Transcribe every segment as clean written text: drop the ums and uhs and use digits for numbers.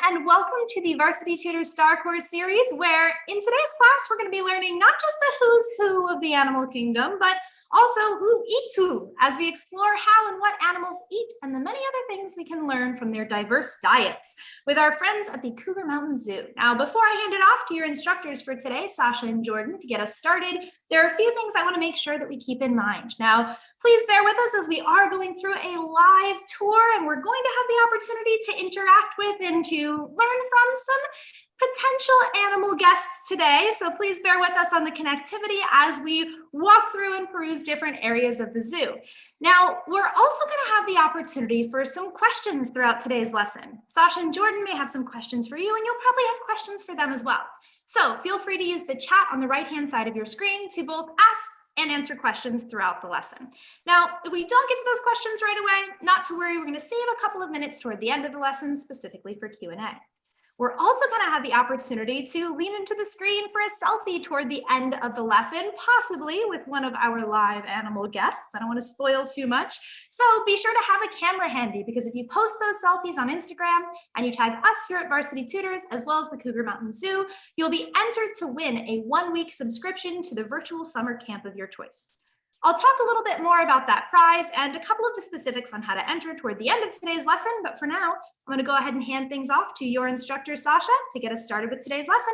and welcome to the Varsity Tutors StarCourse series, where in today's class, we're going to be learning not just the who's who of the animal kingdom, but also who eats who, as we explore how and what animals eat and the many other things we can learn from their diverse diets with our friends at the Cougar Mountain Zoo. Now, before I hand it off to your instructors for today, Sasha and Jordan, to get us started, there are a few things I want to make sure that we keep in mind. Now, please bear with us as we are going through a live tour, and we're going to have the opportunity to interact with and to learn from some potential animal guests today. So please bear with us on the connectivity as we walk through and peruse different areas of the zoo. Now, we're also going to have the opportunity for some questions throughout today's lesson. Sasha and Jordan may have some questions for you, and you'll probably have questions for them as well. So feel free to use the chat on the right-hand side of your screen to both ask and answer questions throughout the lesson. Now, if we don't get to those questions right away, not to worry, we're going to save a couple of minutes toward the end of the lesson specifically for Q&A. We're also going to have the opportunity to lean into the screen for a selfie toward the end of the lesson, possibly with one of our live animal guests. I don't want to spoil too much. So be sure to have a camera handy, because if you post those selfies on Instagram and you tag us here at Varsity Tutors, as well as the Cougar Mountain Zoo, you'll be entered to win a 1-week subscription to the virtual summer camp of your choice. I'll talk a little bit more about that prize and a couple of the specifics on how to enter toward the end of today's lesson, but for now, I'm going to go ahead and hand things off to your instructor, Sasha, to get us started with today's lesson.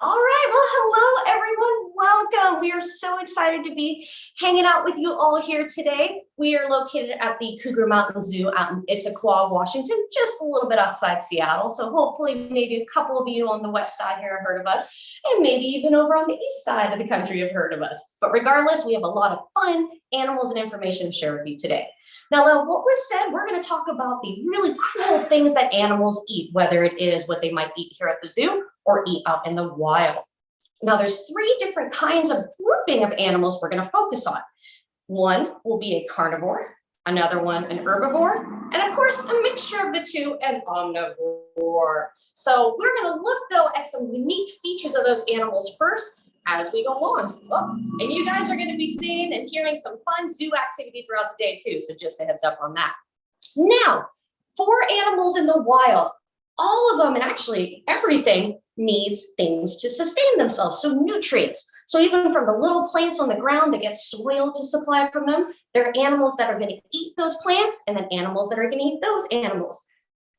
All right, well, hello everyone, welcome. We are so excited to be hanging out with you all here today. We are located at the Cougar Mountain Zoo out in Issaquah, Washington, just a little bit outside Seattle. So hopefully maybe a couple of you on the west side here have heard of us, and maybe even over on the east side of the country have heard of us. But regardless, we have a lot of fun animals and information to share with you today. Now, what was said, we're going to talk about the really cool things that animals eat, whether it is what they might eat here at the zoo or eat out in the wild. Now, there's 3 different kinds of grouping of animals we're going to focus on. One will be a carnivore, another one an herbivore, and of course, a mixture of the two, an omnivore. So we're going to look, though, at some unique features of those animals first as we go on. Oh, and you guys are going to be seeing and hearing some fun zoo activity throughout the day too, so just a heads up on that. Now, for animals in the wild, all of them, and actually everything, needs things to sustain themselves, so nutrients. So even from the little plants on the ground that get soil to supply from them, there are animals that are going to eat those plants, and then animals that are going to eat those animals.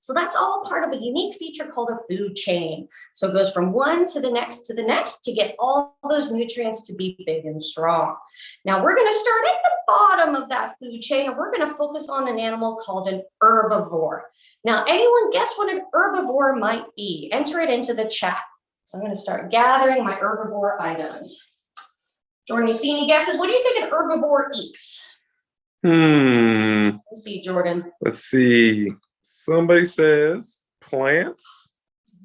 So that's all part of a unique feature called a food chain. So it goes from one to the next to get all those nutrients to be big and strong. Now we're going to start at the bottom of that food chain, and we're going to focus on an animal called an herbivore. Now, anyone guess what an herbivore might be? Enter it into the chat. So I'm going to start gathering my herbivore items. Jordan, you see any guesses? What do you think an herbivore eats? Let's see, Jordan. Let's see. Somebody says plants.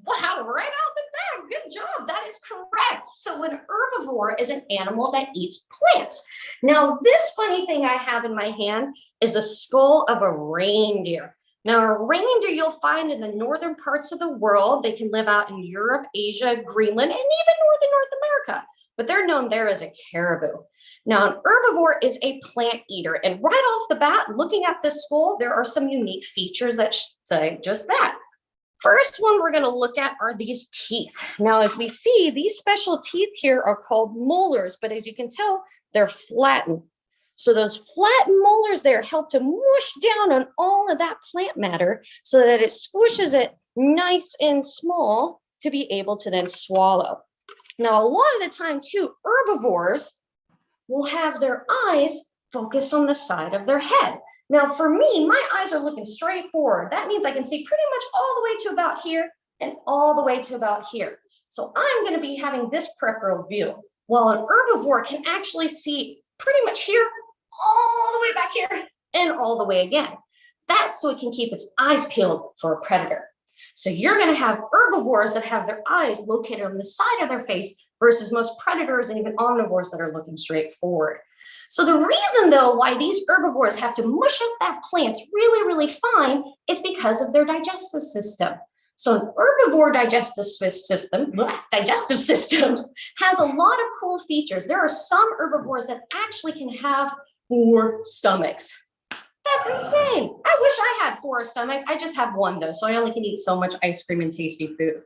Wow, right out the back. Good job. That is correct. So an herbivore is an animal that eats plants. Now, this funny thing I have in my hand is a skull of a reindeer. Now, a reindeer you'll find in the northern parts of the world. They can live out in Europe, Asia, Greenland, and even northern North America. But they're known there as a caribou. Now, an herbivore is a plant eater. And right off the bat, looking at this skull, there are some unique features that say just that. First one we're going to look at are these teeth. Now, as we see, these special teeth here are called molars, but as you can tell, they're flattened. So those flattened molars there help to mush down on all of that plant matter so that it squishes it nice and small to be able to then swallow. Now, a lot of the time, too, herbivores will have their eyes focused on the side of their head. Now, for me, my eyes are looking straight forward. That means I can see pretty much all the way to about here and all the way to about here. So I'm going to be having this peripheral view, while an herbivore can actually see pretty much here, all the way back here, and all the way again. That's so it can keep its eyes peeled for a predator. So you're going to have herbivores that have their eyes located on the side of their face versus most predators and even omnivores that are looking straight forward. So the reason, though, why these herbivores have to mush up that plants really, really fine is because of their digestive system. So an herbivore digestive system has a lot of cool features. There are some herbivores that actually can have 4 stomachs. That's insane. I wish I had 4 stomachs. I just have 1 though, so I only can eat so much ice cream and tasty food.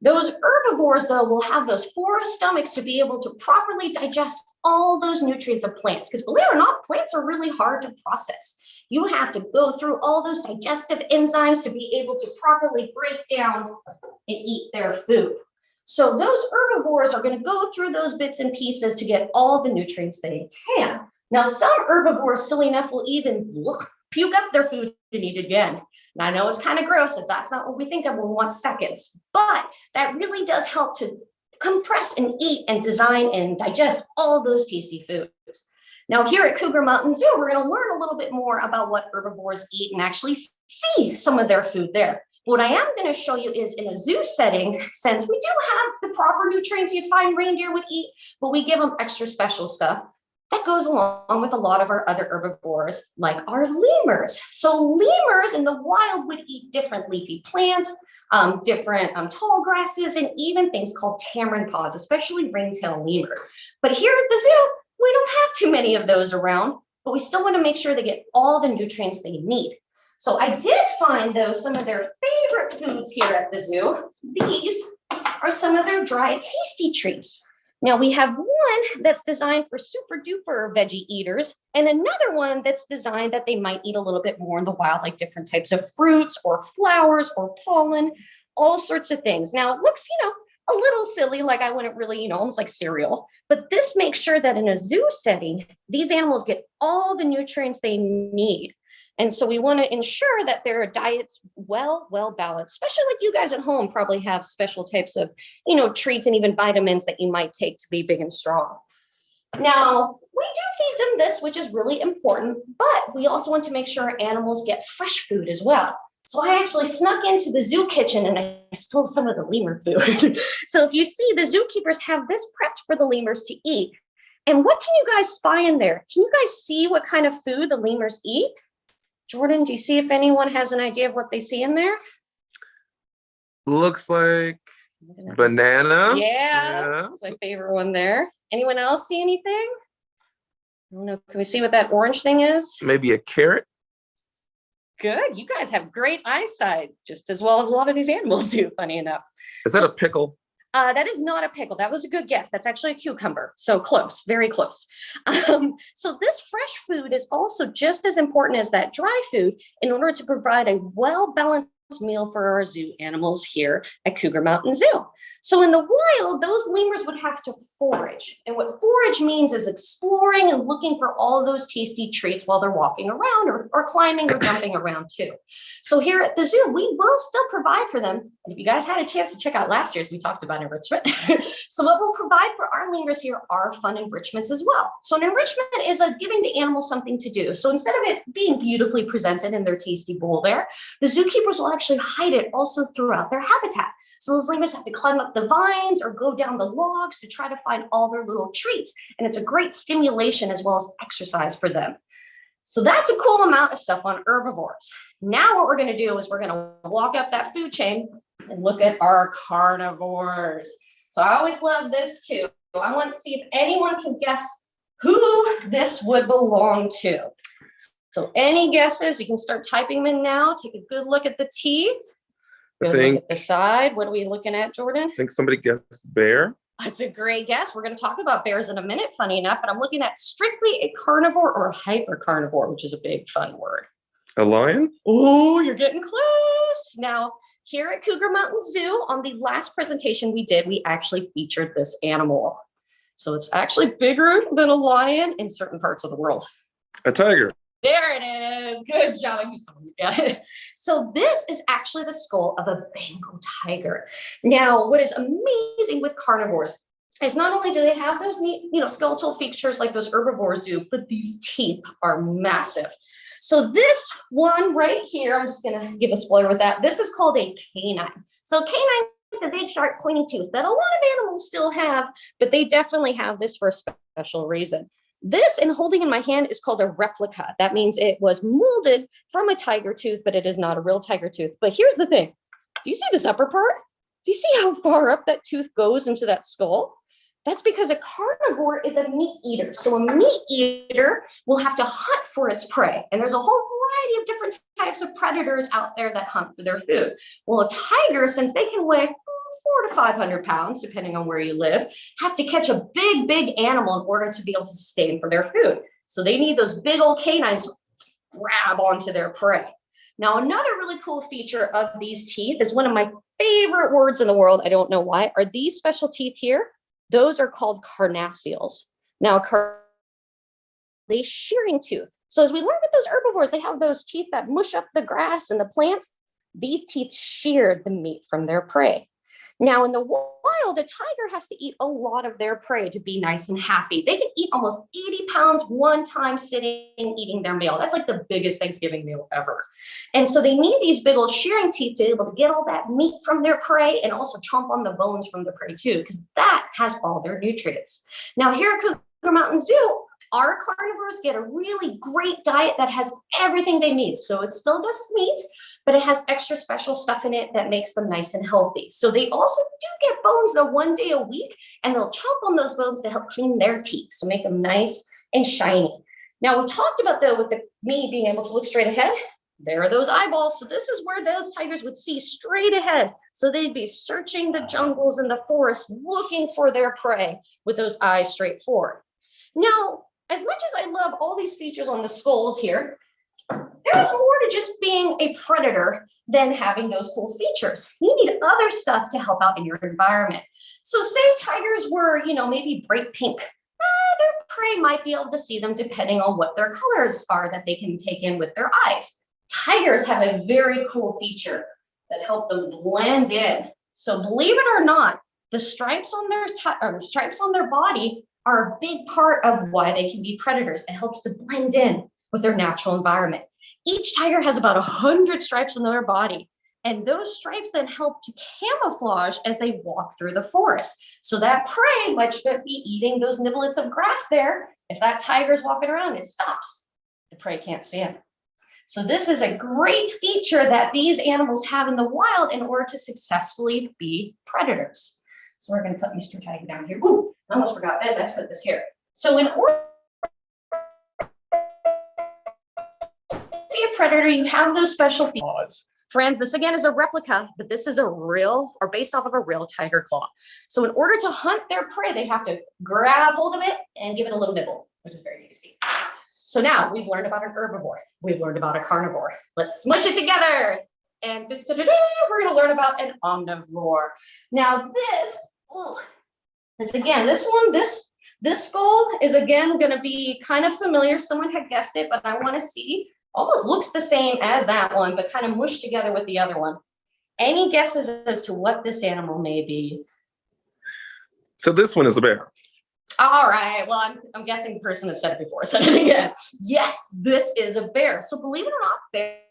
Those herbivores though will have those 4 stomachs to be able to properly digest all those nutrients of plants, because believe it or not, plants are really hard to process. You have to go through all those digestive enzymes to be able to properly break down and eat their food. So those herbivores are going to go through those bits and pieces to get all the nutrients they can. Now, some herbivores, silly enough, will even puke up their food and eat it again. And I know it's kind of gross if that's not what we think of when we want seconds, but that really does help to compress and eat and design and digest all those tasty foods. Now, here at Cougar Mountain Zoo, we're going to learn a little bit more about what herbivores eat and actually see some of their food there. What I am going to show you is in a zoo setting, since we do have the proper nutrients you'd find reindeer would eat, but we give them extra special stuff that goes along with a lot of our other herbivores, like our lemurs. So lemurs in the wild would eat different leafy plants, different tall grasses, and even things called tamarin pods, especially ringtail lemurs. But here at the zoo, we don't have too many of those around, but we still want to make sure they get all the nutrients they need. So I did find, though, some of their favorite foods here at the zoo. These are some of their dry, tasty treats. Now we have one that's designed for super duper veggie eaters, and another one that's designed that they might eat a little bit more in the wild, like different types of fruits or flowers or pollen, all sorts of things. Now it looks, a little silly, like I wouldn't really, almost like cereal, but this makes sure that in a zoo setting, these animals get all the nutrients they need. And so we want to ensure that their diet's well balanced, especially like you guys at home probably have special types of, treats and even vitamins that you might take to be big and strong. Now, we do feed them this, which is really important, but we also want to make sure our animals get fresh food as well. So I actually snuck into the zoo kitchen and I stole some of the lemur food. So if you see, the zookeepers have this prepped for the lemurs to eat. And what can you guys spy in there? Can you guys see what kind of food the lemurs eat? Jordan, do you see if anyone has an idea of what they see in there? Looks like banana. Yeah, that's my favorite one there. Anyone else see anything? I don't know. Can we see what that orange thing is? Maybe a carrot. Good. You guys have great eyesight, just as well as a lot of these animals do, funny enough. Is that a pickle? That is not a pickle. That was a good guess. That's actually a cucumber. So close, very close. So this fresh food is also just as important as that dry food in order to provide a well-balanced meal for our zoo animals here at Cougar Mountain Zoo. So in the wild, those lemurs would have to forage. And what forage means is exploring and looking for all those tasty treats while they're walking around or climbing or jumping around too. So here at the zoo, we will still provide for them. And if you guys had a chance to check out last year's, we talked about enrichment. So what we'll provide for our lemurs here are fun enrichments as well. So an enrichment is giving the animal something to do. So instead of it being beautifully presented in their tasty bowl there, the zookeepers will actually hide it also throughout their habitat. So those lemurs have to climb up the vines or go down the logs to try to find all their little treats. And it's a great stimulation as well as exercise for them. So that's a cool amount of stuff on herbivores. Now what we're going to do is we're going to walk up that food chain and look at our carnivores. So I always love this too. I want to see if anyone can guess who this would belong to. So any guesses? You can start typing them in now. Take a good look at the teeth. Good look at the side. What are we looking at, Jordan? I think somebody guessed bear. That's a great guess. We're going to talk about bears in a minute, funny enough, but I'm looking at strictly a carnivore or hypercarnivore, which is a big fun word. A lion? Oh, you're getting close. Now, here at Cougar Mountain Zoo, on the last presentation we did, we actually featured this animal. So it's actually bigger than a lion in certain parts of the world. A tiger. There it is. Good job. I knew someone would get it. So this is actually the skull of a Bengal tiger. Now, what is amazing with carnivores is not only do they have those neat, skeletal features like those herbivores do, but these teeth are massive. So this one right here, I'm just going to give a spoiler with that. This is called a canine. So canine is a big, sharp, pointy tooth that a lot of animals still have, but they definitely have this for a special reason. This, and holding in my hand, is called a replica. That means it was molded from a tiger tooth, but it is not a real tiger tooth. But here's the thing. Do you see this upper part? Do you see how far up that tooth goes into that skull? That's because a carnivore is a meat eater. So a meat eater will have to hunt for its prey. And there's a whole variety of different types of predators out there that hunt for their food. Well, a tiger, since they can weigh 400 to 500 pounds, depending on where you live, have to catch a big animal in order to be able to sustain for their food. So they need those big old canines to grab onto their prey. Now, another really cool feature of these teeth is one of my favorite words in the world. I don't know why. Are these special teeth here? Those are called carnassials. Now, they shearing tooth. So as we learned with those herbivores, they have those teeth that mush up the grass and the plants. These teeth shear the meat from their prey. Now, in the wild, a tiger has to eat a lot of their prey to be nice and happy. They can eat almost 80 pounds one time sitting eating their meal. That's like the biggest Thanksgiving meal ever. And so they need these big old shearing teeth to be able to get all that meat from their prey and also chomp on the bones from the prey too, because that has all their nutrients. Now, here at Cougar Mountain Zoo, our carnivores get a really great diet that has everything they need. So it's still just meat, but it has extra special stuff in it that makes them nice and healthy. So they also do get bones though 1 day a week, and they'll chomp on those bones to help clean their teeth, so make them nice and shiny. Now, we talked about though with the me being able to look straight ahead. There are those eyeballs. So this is where those tigers would see straight ahead. So they'd be searching the jungles and the forest, looking for their prey with those eyes straight forward. Now, as much as I love all these features on the skulls here, there's more to just being a predator than having those cool features. You need other stuff to help out in your environment. So say tigers were, maybe bright pink. Their prey might be able to see them depending on what their colors are that they can take in with their eyes. Tigers have a very cool feature that help them blend in. So believe it or not, the stripes on their body are a big part of why they can be predators. It helps to blend in with their natural environment. Each tiger has about 100 stripes on their body, and those stripes then help to camouflage as they walk through the forest. So that prey might be eating those nibblets of grass there. If that tiger's walking around, it stops. The prey can't see him. So this is a great feature that these animals have in the wild in order to successfully be predators. So we're going to put Mr. Tiger down here. Ooh, I almost forgot this. I have to put this here. So in order to be a predator, you have those special features. Friends, this again is a replica, but this is a real or based off of a real tiger claw. So in order to hunt their prey, they have to grab hold of it and give it a little nibble, which is very tasty. So now we've learned about an herbivore. We've learned about a carnivore. Let's smush it together. And we're going to learn about an omnivore. Now this skull is again going to be kind of familiar. Someone had guessed it, but I want to see. Almost looks the same as that one, but kind of mushed together with the other one. Any guesses as to what this animal may be? So this one is a bear. All right. Well, I'm guessing the person that said it before said it again. Yes, this is a bear. So believe it or not,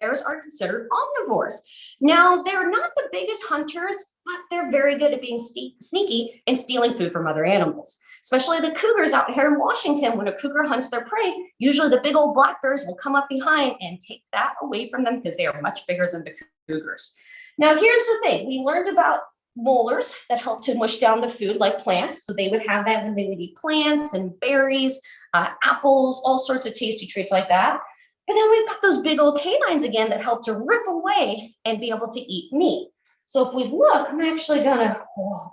bears are considered omnivores. Now, they're not the biggest hunters, but they're very good at being sneaky and stealing food from other animals, especially the cougars out here in Washington. When a cougar hunts their prey, usually the big old black bears will come up behind and take that away from them because they are much bigger than the cougars. Now, here's the thing. We learned about molars that help to mush down the food like plants. So they would have that when they would eat plants and berries, apples, all sorts of tasty treats like that. And then we've got those big old canines again that help to rip away and be able to eat meat. So if we look, I'm actually gonna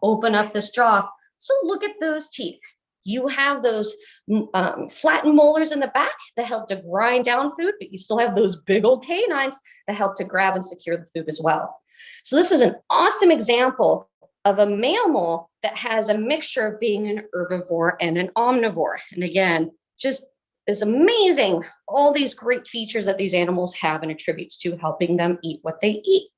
open up this jaw. So look at those teeth. You have those flattened molars in the back that help to grind down food, but you still have those big old canines that help to grab and secure the food as well. So this is an awesome example of a mammal that has a mixture of being an herbivore and an omnivore. And again, just is amazing, all these great features that these animals have and attributes to helping them eat what they eat.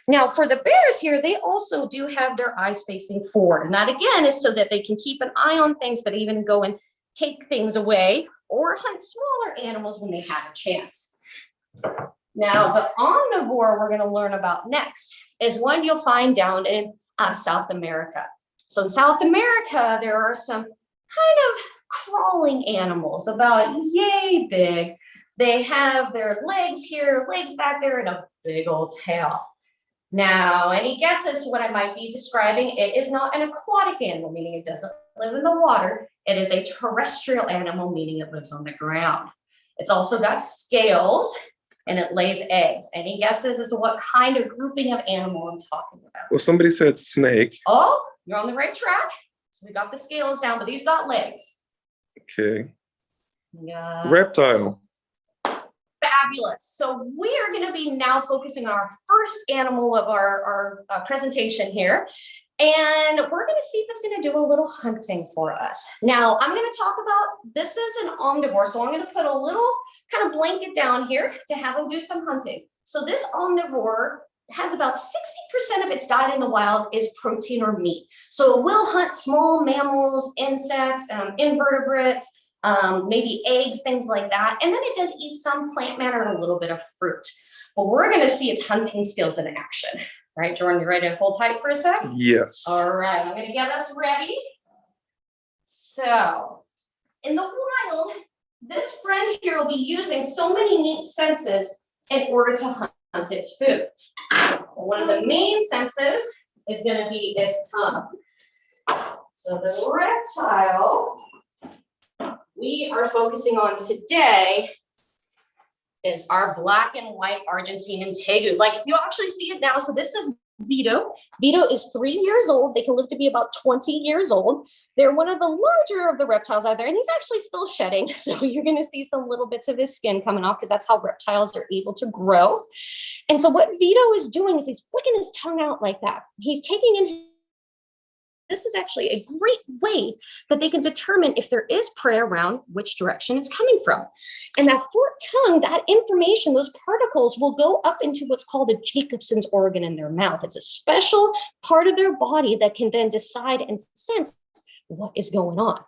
Now for the bears here, they also do have their eyes facing forward. And that again is so that they can keep an eye on things, but even go and take things away or hunt smaller animals when they have a chance. Now, the omnivore we're going to learn about next is one you'll find down in South America. So in South America, there are some kind of crawling animals about yay big. They have their legs here, legs back there, and a big old tail. Now, any guesses to what I might be describing? It is not an aquatic animal, meaning it doesn't live in the water. It is a terrestrial animal, meaning it lives on the ground. It's also got scales. and it lays eggs. Any guesses as to what kind of grouping of animal I'm talking about? Well, somebody said snake. Oh, you're on the right track. So we got the scales down, but these got legs. Okay. Yeah. Reptile. Fabulous. So we are going to be now focusing on our first animal of our presentation here. And we're going to see if it's going to do a little hunting for us. Now, I'm going to talk about, this is an omnivore. So I'm going to put a little kind of blanket down here to have them do some hunting. So this omnivore has about 60% of its diet in the wild is protein or meat. So it will hunt small mammals, insects, invertebrates, maybe eggs, things like that. And then it does eat some plant matter and a little bit of fruit. But we're going to see its hunting skills in action. All right, Jordan, you ready to hold tight for a sec? Yes. All right, I'm going to get us ready. So in the wild, this friend here will be using so many neat senses in order to hunt its food. One of the main senses is going to be its tongue. So the reptile we are focusing on today is our black and white Argentine Tegu. Like you actually see it now. So this is Vito. Vito is 3 years old. They can live to be about 20 years old. They're one of the larger of the reptiles out there, and he's actually still shedding. So you're going to see some little bits of his skin coming off because that's how reptiles are able to grow. And so what Vito is doing is he's flicking his tongue out like that. He's taking in. This is actually a great way that they can determine if there is prey around, which direction it's coming from. And that forked tongue, that information, those particles will go up into what's called a Jacobson's organ in their mouth. It's a special part of their body that can then decide and sense what is going on.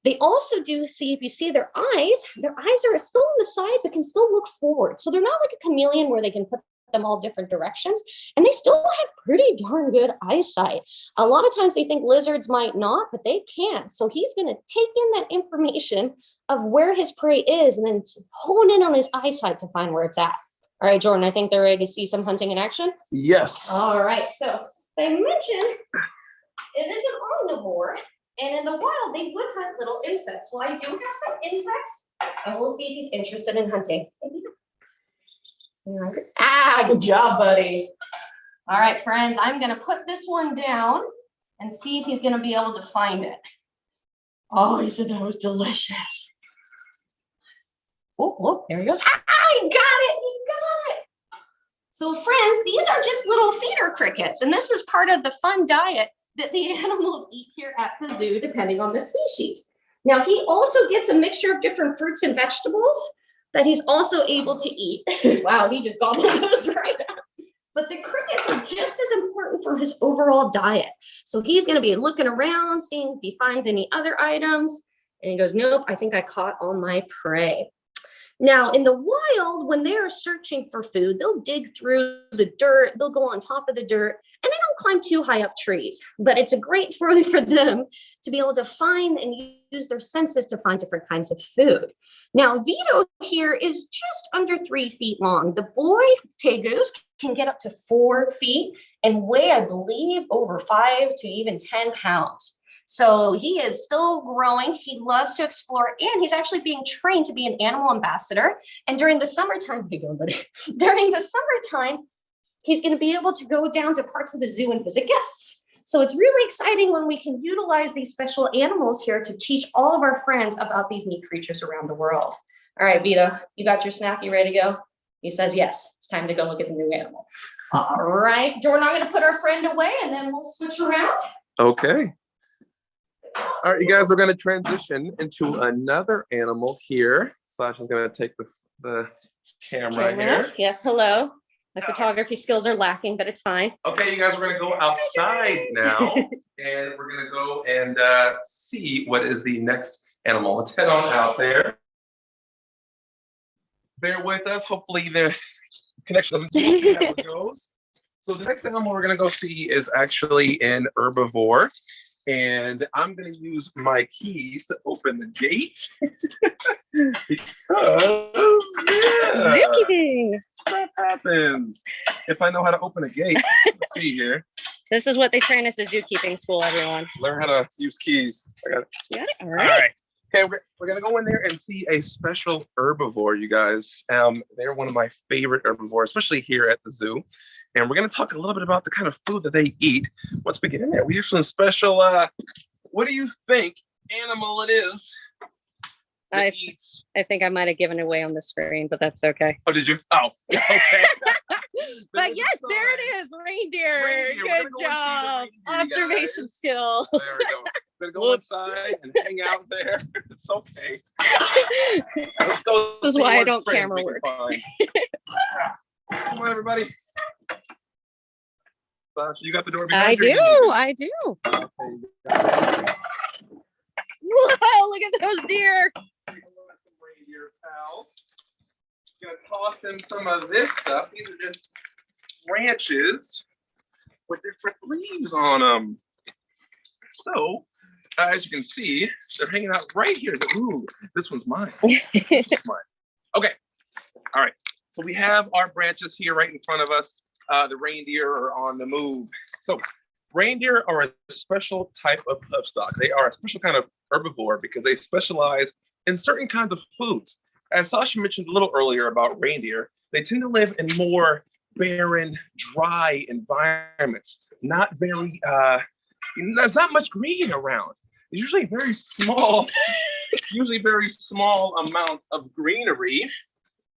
They also do see, if you see their eyes are still on the side, but can still look forward. So they're not like a chameleon where they can put them all different directions, and they still have pretty darn good eyesight. A lot of times they think lizards might not, but they can. So he's going to take in that information of where his prey is and then hone in on his eyesight to find where it's at. All right, Jordan, I think they're ready to see some hunting in action. Yes. All right, so I mentioned it is an omnivore, and in the wild they would hunt little insects. Well, I do have some insects, and we'll see if he's interested in hunting. Good job, buddy. All right, friends, I'm going to put this one down and see if he's going to be able to find it. Oh, he said that was delicious. Oh, there he goes. He got it. He got it. So, friends, these are just little feeder crickets, and this is part of the fun diet that the animals eat here at the zoo, depending on the species. Now, he also gets a mixture of different fruits and vegetables that he's also able to eat. Wow, he just gobbled those right out. But the crickets are just as important for his overall diet. So he's going to be looking around, seeing if he finds any other items. And he goes, nope, I think I caught all my prey. Now, in the wild, when they are searching for food, they'll dig through the dirt, they'll go on top of the dirt, and they don't climb too high up trees. But it's a great way for them to be able to find and use their senses to find different kinds of food. Now, Vito here is just under 3 feet long. The boy Tegus can get up to 4 feet and weigh, I believe, over 5 to even 10 pounds. So he is still growing. He loves to explore, and he's actually being trained to be an animal ambassador. And during the summertime, he's going to be able to go down to parts of the zoo and visit guests. So it's really exciting when we can utilize these special animals here to teach all of our friends about these neat creatures around the world. All right, Vito, you got your snack? You ready to go? He says, yes, it's time to go look at the new animal. All right, Jordan, I'm going to put our friend away, and then we'll switch around. Okay. All right, you guys, we're going to transition into another animal here. Sasha's going to take the camera here. Yes, hello. My photography skills are lacking, but it's fine. Okay, you guys, we're going to go outside now, and we're going to go and see what is the next animal. Let's head on out there. Bear with us. Hopefully the connection doesn't see how it goes. So the next animal we're going to go see is actually an herbivore. And I'm going to use my keys to open the gate because Zookeeping stuff happens if I know how to open a gate. Let's see here. This is what they train us at zookeeping school, everyone. Learn how to use keys. I got it. You got it? All All right. right. Okay, we're we're gonna go in there and see a special herbivore, you guys. They're one of my favorite herbivores, especially here at the zoo. And we're gonna talk a little bit about the kind of food that they eat. Once we get in there, we have some special, what do you think animal it is? I think I might have given it away on the screen, but that's okay. Oh, did you? Oh, okay. But yes, there it is. Reindeer. Good job. Observation skills. There we go. Gonna go inside and hang out there. It's okay. Let's go. This is why I don't camera work. Come on, everybody. Sasha, you got the door behind you? I do. Okay. Whoa, look at those deer. Reindeer pals. Gonna toss them some of this stuff. These are just branches with different leaves on them. So, as you can see, they're hanging out right here. Ooh, this one's mine. This one's mine. Okay. All right. So we have our branches here right in front of us. The reindeer are on the move. So reindeer are a special type of livestock. They are a special kind of herbivore because they specialize in certain kinds of foods. As Sasha mentioned a little earlier about reindeer, they tend to live in more barren, dry environments. Not very, there's not much green around. It's usually very small amounts of greenery.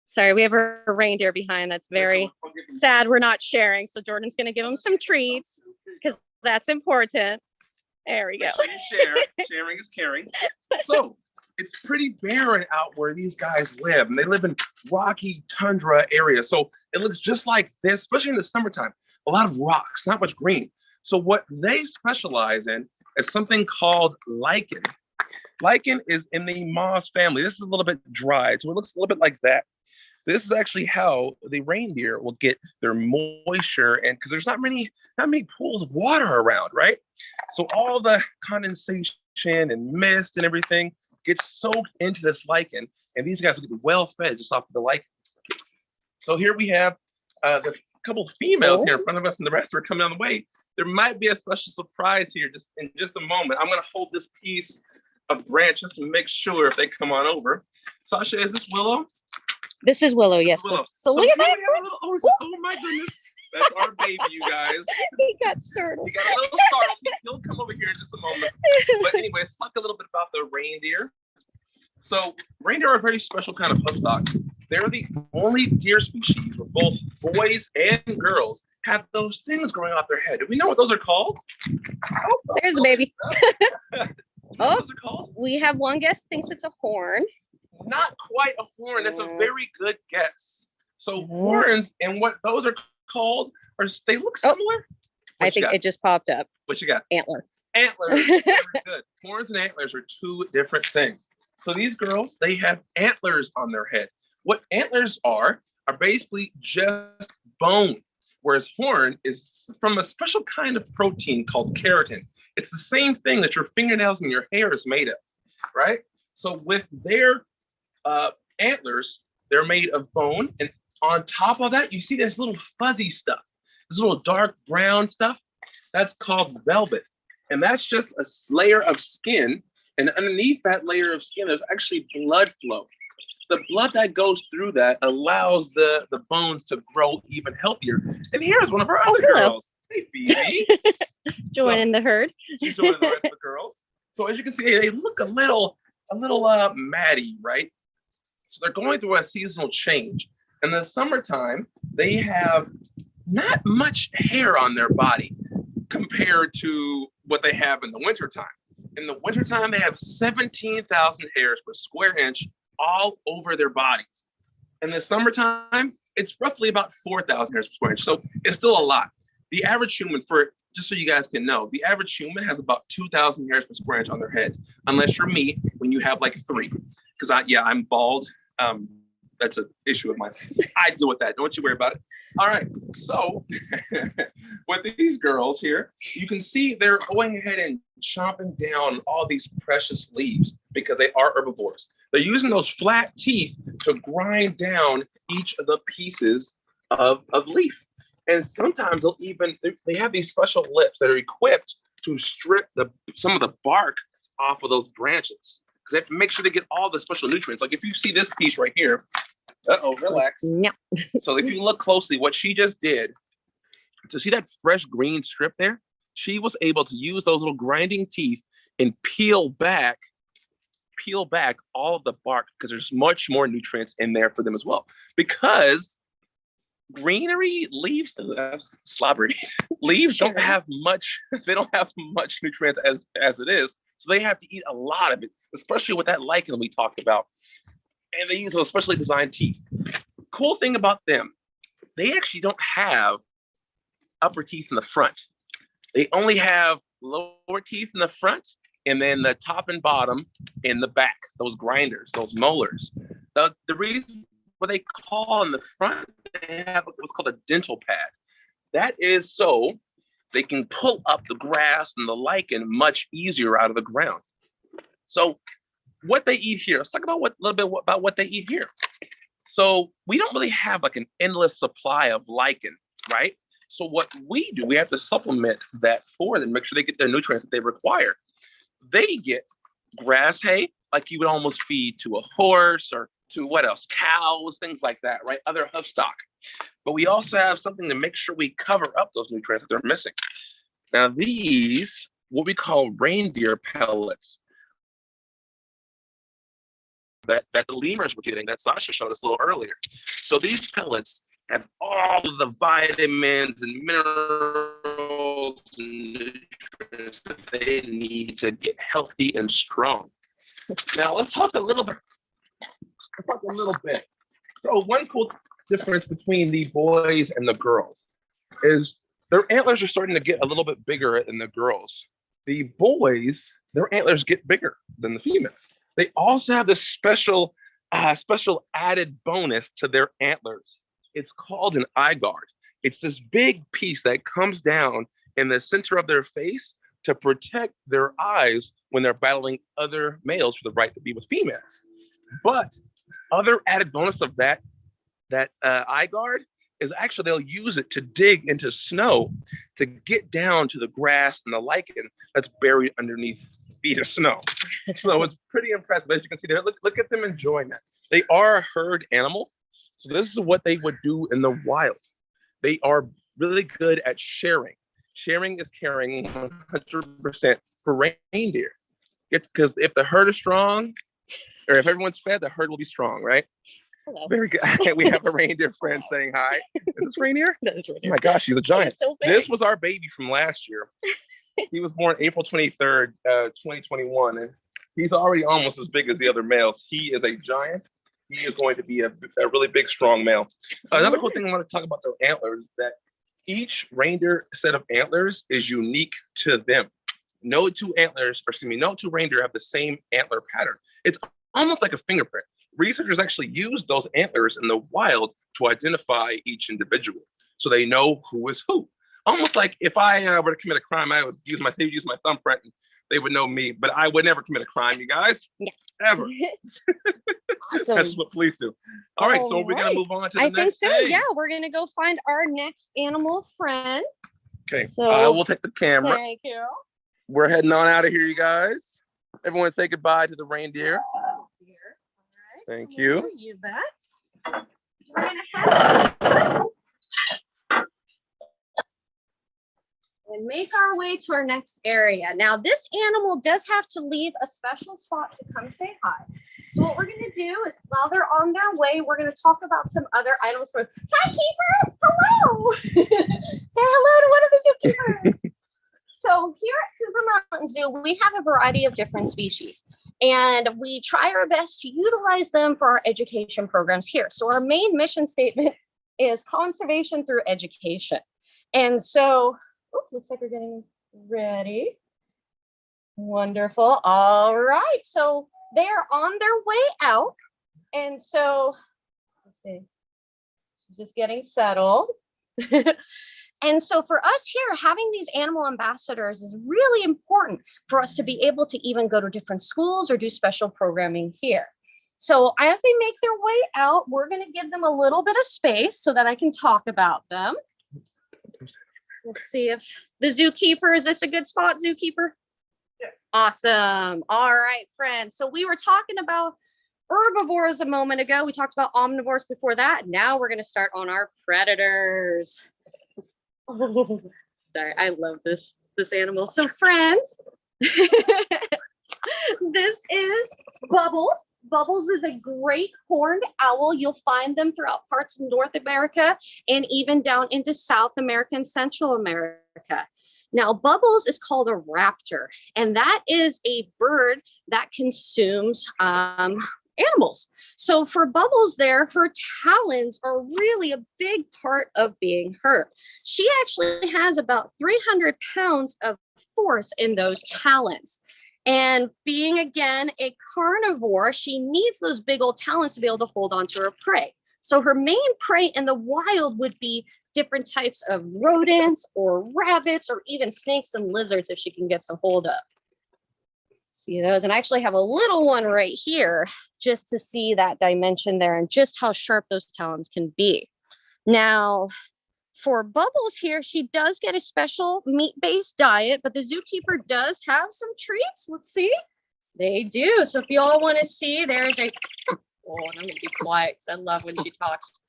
Sorry, we have a reindeer behind that's very sad we're not sharing. So Jordan's going to give him some treats because that's important. There we go. Share. Sharing is caring. So it's pretty barren out where these guys live, and they live in rocky tundra areas. So it looks just like this, especially in the summertime. A lot of rocks, not much green. So what they specialize in is something called lichen. Lichen is in the moss family. This is a little bit dry, so it looks a little bit like that. This is actually how the reindeer will get their moisture, and because there's not many pools of water around, right? So all the condensation and mist and everything gets soaked into this lichen, and these guys will get well fed just off of the lichen. So here we have the couple females here in front of us, and the rest are coming on the way. There might be a special surprise here in just a moment. I'm going to hold this piece of branch just to make sure if they come on over. Sasha, is this Willow? This is Willow, yes. Willow. So look at that. Oh my goodness. That's our baby, you guys. He got startled. He got a little startled. He'll come over here in just a moment. But anyway, let's talk a little bit about the reindeer. So reindeer are a very special kind of livestock. They're the only deer species where both boys and girls have those things growing off their head. Do we know what those are called? There's the baby. What those are called? We have one guest thinks it's a horn. Not quite a horn. That's a very good guess. So horns and what those are called they look similar. I think it just popped up. What you got? Antler. Antlers. Very good. Horns and antlers are two different things. So these girls, they have antlers on their head. What antlers are basically just bone, whereas horn is from a special kind of protein called keratin. It's the same thing that your fingernails and your hair is made of, right? So with their antlers, they're made of bone, and on top of that, you see this little fuzzy stuff, this little dark brown stuff. That's called velvet, and that's just a layer of skin. And underneath that layer of skin, there's actually blood flow. The blood that goes through that allows the bones to grow even healthier. And here's one of our other girls. Hey, Phoebe. Joining the herd. She's joining the rest of the girls. So as you can see, they look a little matty, right? So they're going through a seasonal change. In the summertime, they have not much hair on their body compared to what they have in the wintertime. In the wintertime, they have 17,000 hairs per square inch all over their bodies. In the summertime, it's roughly about 4,000 hairs per square inch. So it's still a lot. The average human, just so you guys can know, the average human has about 2,000 hairs per square inch on their head, unless you're me, when you have like 3. Because I'm bald. That's an issue of mine. I deal with that. Don't you worry about it. All right. So with these girls here, you can see they're going ahead and chomping down all these precious leaves because they are herbivores. They're using those flat teeth to grind down each of the pieces of leaf. And sometimes they have these special lips that are equipped to strip some of the bark off of those branches. because they have to make sure they get all the special nutrients. Like if you see this piece right here, relax. No. So if you look closely, what she just did, to see that fresh green strip there, she was able to use those little grinding teeth and peel back all of the bark, because there's much more nutrients in there for them as well. Because greenery leaves, slobbery leaves don't have much. They don't have much nutrients as it is, so they have to eat a lot of it, especially with that lichen we talked about. And they use those specially designed teeth. Cool thing about them, they actually don't have upper teeth in the front. They only have lower teeth in the front, and then the top and bottom in the back, those grinders, those molars. The reason what they call in the front, they have what's called a dental pad. That is so they can pull up the grass and the lichen much easier out of the ground. So what they eat here, let's talk about a little bit about what they eat here. So we don't really have like an endless supply of lichen, right? So what we do, we have to supplement that for them, make sure they get their nutrients that they require. They get grass hay, like you would almost feed to a horse or to what else? Cows, things like that, right? Other hoof stock. But we also have something to make sure we cover up those nutrients that they're missing. Now these, what we call reindeer pellets, that the lemurs were getting, that Sasha showed us a little earlier. So these pellets have all of the vitamins and minerals and nutrients that they need to get healthy and strong. Now let's talk a little bit. So one cool difference between the boys and the girls is their antlers are starting to get a little bit bigger than the girls. The boys, their antlers get bigger than the females. They also have this special added bonus to their antlers. It's called an eye guard. It's this big piece that comes down in the center of their face to protect their eyes when they're battling other males for the right to be with females. But other added bonus of that eye guard is actually they'll use it to dig into snow to get down to the grass and the lichen that's buried underneath feet of snow. So it's pretty impressive. As you can see there, look at them enjoying that. They are a herd animal. So this is what they would do in the wild. They are really good at sharing. Sharing is caring 100% for reindeer. It's because if the herd is strong, or if everyone's fed, the herd will be strong, right? Hello. Very good. We have a reindeer friend saying hi. Is this Reindeer? That is Reindeer. Oh my gosh, he's a giant. So This was our baby from last year. He was born April 23rd, 2021, and he's already almost as big as the other males. He is a giant. He is going to be a really big, strong male. Another cool thing I want to talk about their antlers is that each reindeer set of antlers is unique to them. No two reindeer have the same antler pattern. It's almost like a fingerprint. Researchers actually use those antlers in the wild to identify each individual, so they know who is who. Almost like if I were to commit a crime, I would use my thumbprint, and they would know me. But I would never commit a crime, you guys. Yeah. Ever. Awesome. That's what police do. All right, so we're gonna move on to the next think so. thing. Yeah, we're gonna go find our next animal friend. Okay, So we'll take the camera. thank you. We're heading on out of here, you guys. Everyone say goodbye to the reindeer. All right. Thank you. You bet. So we're gonna head and make our way to our next area. Now, this animal does have to leave a special spot to come say hi. So what we're gonna do is while they're on their way, we're gonna talk about some other items. Hi, keeper. Hello. Say hello to one of the zookeepers. So here at Cougar Mountain Zoo, we have a variety of different species, and we try our best to utilize them for our education programs here. So our main mission statement is conservation through education. And so, looks like we're getting ready. Wonderful. All right. So they are on their way out. And so, let's see, she's just getting settled. And so for us here, having these animal ambassadors is really important for us to be able to even go to different schools or do special programming here. So as they make their way out, we're going to give them a little bit of space so that I can talk about them. Let's see if the zookeeper, is this a good spot, zookeeper? Awesome. All right, friends. So we were talking about herbivores a moment ago. We talked about omnivores before that. Now we're going to start on our predators. Oh, sorry, I love this animal. So friends, this is Bubbles. Bubbles is a great horned owl. You'll find them throughout parts of North America and even down into South America and Central America. Now, Bubbles is called a raptor, and that is a bird that consumes animals. So for Bubbles there, her talons are really a big part of being her. She actually has about 300 pounds of force in those talons. And being, again, a carnivore, she needs those big old talons to be able to hold on to her prey. So her main prey in the wild would be different types of rodents or rabbits or even snakes and lizards if she can get some hold of. See those? And I actually have a little one right here just to see that dimension there and just how sharp those talons can be. Now, for Bubbles here, she does get a special meat-based diet, but the zookeeper does have some treats. Let's see. They do. So if you all want to see, there's a, oh, and I'm going to be quiet because I love when she talks.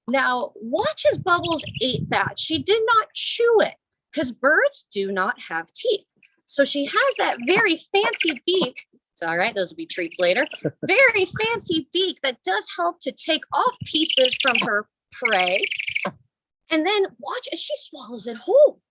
Now, watch as Bubbles ate that. She did not chew it because birds do not have teeth. So she has that very fancy beak. It's all right. Those will be treats later. Very fancy beak that does help to take off pieces from her prey. And then watch as she swallows it whole.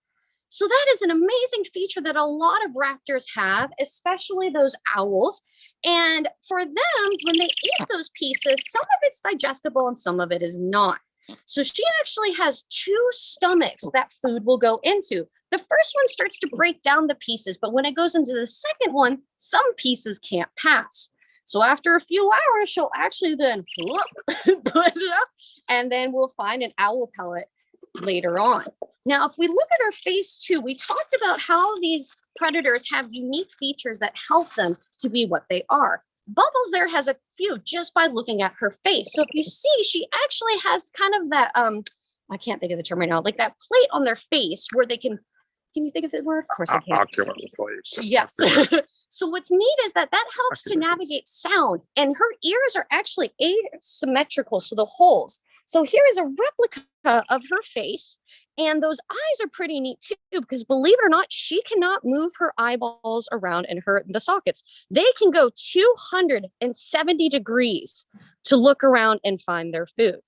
So that is an amazing feature that a lot of raptors have, especially those owls. And for them, when they eat those pieces, some of it's digestible and some of it is not. So she actually has two stomachs that food will go into. The first one starts to break down the pieces, but when it goes into the second one, some pieces can't pass. So after a few hours, she'll actually then put it up, and then we'll find an owl pellet later on. Now, if we look at her face too, we talked about how these predators have unique features that help them to be what they are. Bubbles there has a few just by looking at her face. So if you see, she actually has kind of that, I can't think of the term right now, like that plate on their face where they can you think of the word? Of course I can. Ocular place. Yes. So what's neat is that helps to navigate sound, and her ears are actually asymmetrical, so the holes. So here is a replica of her face, and those eyes are pretty neat too, because believe it or not, she cannot move her eyeballs around in the sockets. They can go 270 degrees to look around and find their food.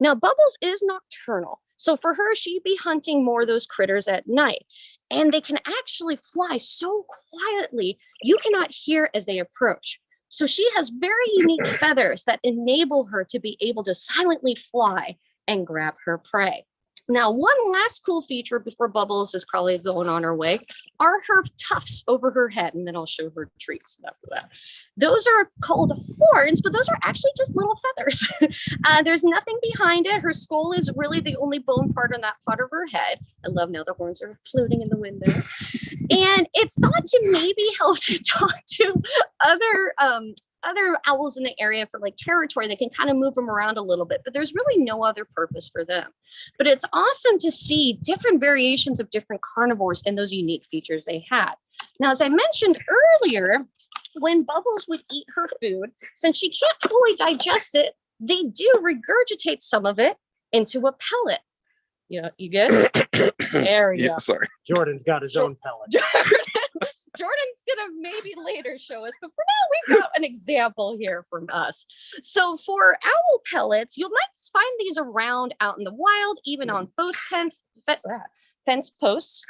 Now, Bubbles is nocturnal. So for her, she'd be hunting more of those critters at night. And they can actually fly so quietly, you cannot hear as they approach. So she has very unique feathers that enable her to be able to silently fly and grab her prey. Now, one last cool feature before Bubbles is probably going on her way are her tufts over her head. And then I'll show her treats after that. Those are called horns, but those are actually just little feathers. There's nothing behind it. Her skull is really the only bone part on that part of her head. I love now the horns are floating in the wind there. And it's thought to maybe help to talk to other owls in the area for like territory. They can kind of move them around a little bit, but there's really no other purpose for them. But it's awesome to see different variations of different carnivores and those unique features they had. Now, as I mentioned earlier, when Bubbles would eat her food, since she can't fully digest it, they do regurgitate some of it into a pellet. Yeah, you good? There we go. Sorry. Jordan's got his own pellet. Jordan's gonna maybe later show us, but for now we've got an example here from us. So for owl pellets, you might find these around out in the wild, even on fence posts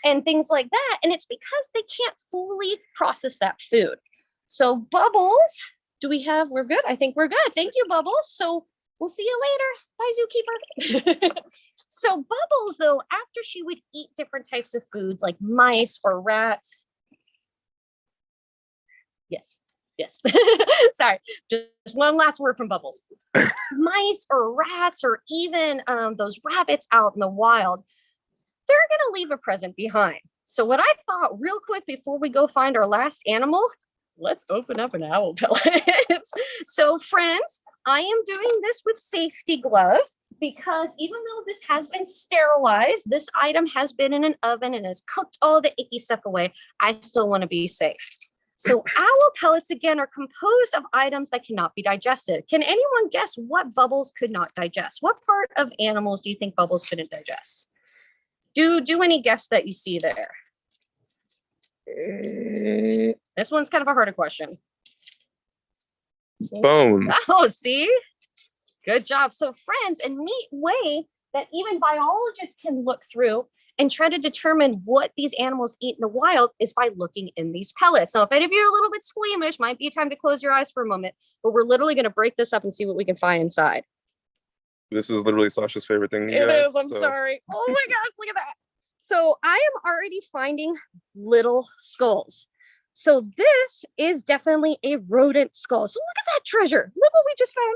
and things like that. And it's because they can't fully process that food. So Bubbles, we're good? I think we're good. Thank you, Bubbles. So we'll see you later. Bye, zookeeper. So Bubbles, though, after she would eat different types of foods like mice or rats. Yes. Sorry, just one last word from Bubbles. Mice or rats or even those rabbits out in the wild, they're going to leave a present behind. So what I thought real quick before we go find our last animal, let's open up an owl pellet. So friends, I am doing this with safety gloves. because even though this has been sterilized, this item has been in an oven and has cooked all the icky stuff away, I still want to be safe. So owl pellets, again, are composed of items that cannot be digested. Can anyone guess what Bubbles could not digest? What part of animals do you think Bubbles couldn't digest? Do any guess that you see there? This one's kind of a harder question. Bone. Oh, see? Good job. So friends, a neat way that even biologists can look through and try to determine what these animals eat in the wild is by looking in these pellets. So if any of you are a little bit squeamish, might be time to close your eyes for a moment, but we're literally going to break this up and see what we can find inside. This is literally Sasha's favorite thing. It is. I'm sorry. Oh my gosh, look at that. So I am already finding little skulls. So this is definitely a rodent skull. So look at that treasure. Look what we just found.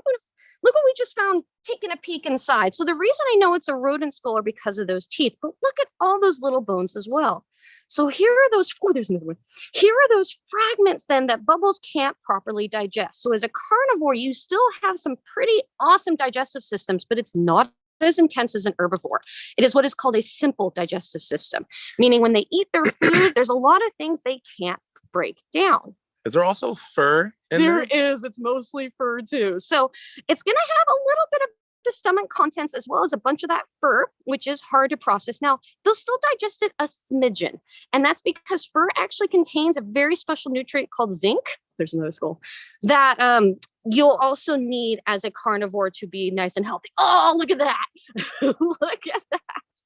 Look what we just found taking a peek inside. So the reason I know it's a rodent skull are because of those teeth, but look at all those little bones as well. So here are those, oh, there's another one. Here are those fragments then that Bubbles can't properly digest. So as a carnivore, you still have some pretty awesome digestive systems, but it's not as intense as an herbivore. It is what is called a simple digestive system, meaning when they eat their food, there's a lot of things they can't break down. Is there also fur in there? There is. It's mostly fur too. So it's going to have a little bit of the stomach contents as well as a bunch of that fur, which is hard to process. Now, they'll still digest it a smidgen. And that's because fur actually contains a very special nutrient called zinc. There's another skull that you'll also need as a carnivore to be nice and healthy. Oh, look at that. Look at that.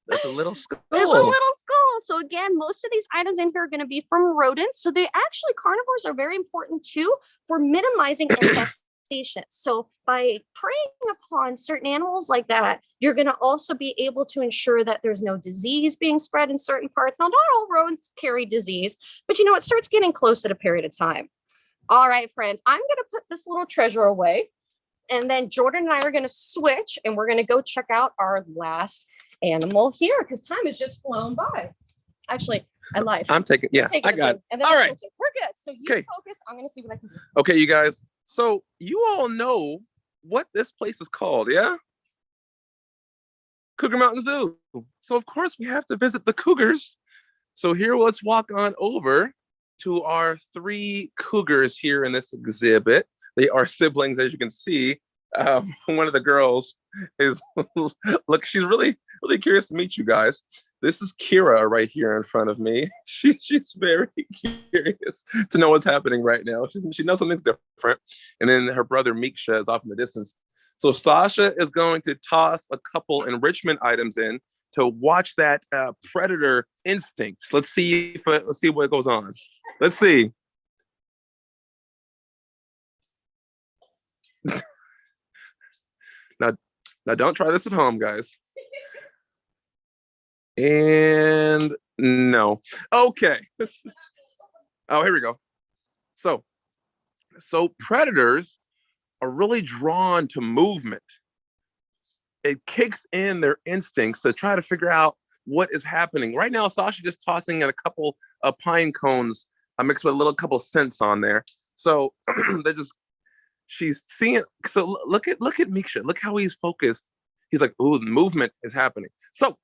That's a little skull. It's a little skull. So again, most of these items in here are going to be from rodents. So they actually, carnivores are very important too for minimizing infestation. So by preying upon certain animals like that, you're going to also be able to ensure that there's no disease being spread in certain parts. Now, not all rodents carry disease, but you know, it starts getting close at a period of time. All right, friends, I'm going to put this little treasure away. And then Jordan and I are going to switch and we're going to go check out our last animal here because time has just flown by. Actually, I lied. I'm taking, yeah, I got it. And then all right. We're good. So you focus. I'm going to see what I can do. Okay, you guys. So you all know what this place is called, yeah? Cougar Mountain Zoo. So of course we have to visit the Cougars. So here, let's walk on over to our 3 Cougars here in this exhibit. They are siblings, as you can see. One of the girls is, look, she's really curious to meet you guys. This is Kira right here in front of me. She's very curious to know what's happening right now. She knows something's different. And then her brother Miksha is off in the distance. So Sasha is going to toss a couple enrichment items in to watch that predator instinct. Let's see what goes on. Let's see. Now don't try this at home, guys. And no. Okay. Oh, here we go. So predators are really drawn to movement. It kicks in their instincts to try to figure out what is happening. Right now, Sasha just tossing in a couple of pine cones mixed with a couple scents on there. So she's seeing. So look at Miksha. Look how he's focused. He's like, ooh, the movement is happening. So